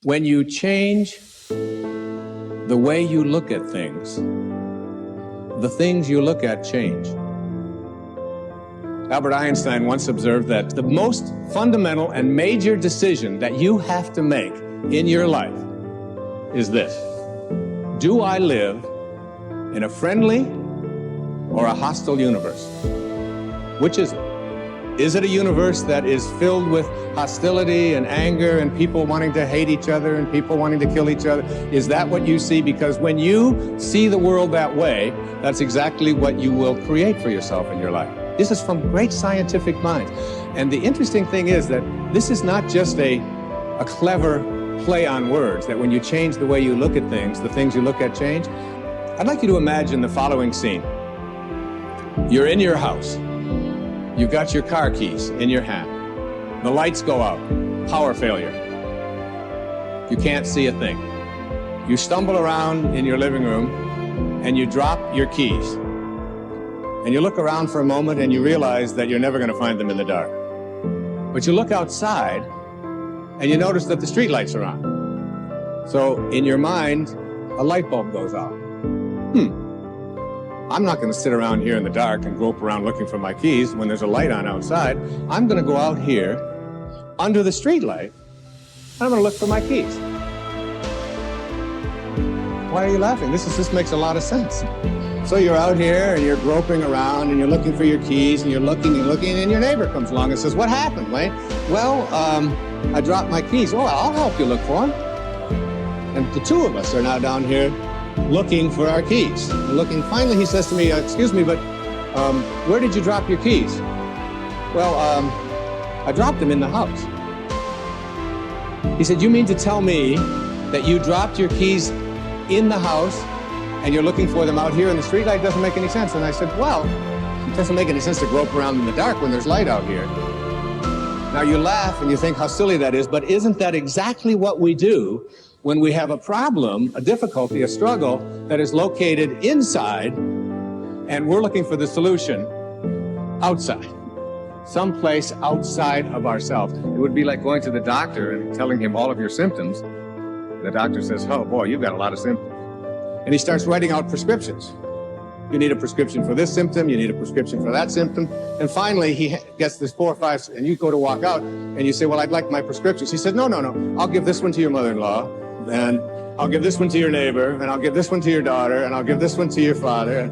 When you change the way you look at things, the things you look at change. Albert Einstein once observed that the most fundamental and major decision that you have to make in your life is this: do I live in a friendly or a hostile universe? Which is it? Is it a universe that is filled with hostility and anger and people wanting to hate each other and people wanting to kill each other? Is that what you see? Because when you see the world that way, that's exactly what you will create for yourself in your life. This is from great scientific minds. And the interesting thing is that this is not just a clever play on words, that when you change the way you look at things, the things you look at change. I'd like you to imagine the following scene. You're in your house. You've got your car keys in your hand. The lights go out. Power failure. You can't see a thing. You stumble around in your living room and you drop your keys. And you look around for a moment and you realize that you're never going to find them in the dark. But you look outside and you notice that the street lights are on. So in your mind, a light bulb goes out. I'm not going to sit around here in the dark and grope around looking for my keys when there's a light on outside. I'm going to go out here under the street light and I'm going to look for my keys. Why are you laughing? This makes a lot of sense. So you're out here and you're groping around and you're looking for your keys and you're looking and your neighbor comes along and says, "What happened, Wayne?" "Well, I dropped my keys." "Oh, I'll help you look for them." And the two of us are now down here looking for our keys. Looking. Finally, he says to me, "Excuse me, but where did you drop your keys?" "Well, I dropped them in the house." He said, "You mean to tell me that you dropped your keys in the house and you're looking for them out here in the street light? Doesn't make any sense." And I said, "Well, it doesn't make any sense to grope around in the dark when there's light out here." Now you laugh and you think how silly that is, but isn't that exactly what we do when we have a problem, a difficulty, a struggle that is located inside and we're looking for the solution outside, someplace outside of ourselves? It would be like going to the doctor and telling him all of your symptoms. The doctor says, "Oh boy, you've got a lot of symptoms." And he starts writing out prescriptions. You need a prescription for this symptom, you need a prescription for that symptom. And finally, he gets this 4 or 5, and you go to walk out, and you say, "Well, I'd like my prescriptions." He said, No, I'll give this one to your mother-in-law, and I'll give this one to your neighbor, and I'll give this one to your daughter, and I'll give this one to your father.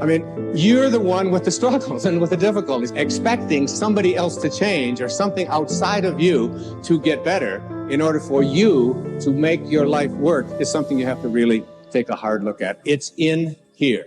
I mean, you're the one with the struggles and with the difficulties. Expecting somebody else to change or something outside of you to get better in order for you to make your life work is something you have to really take a hard look at. It's in here.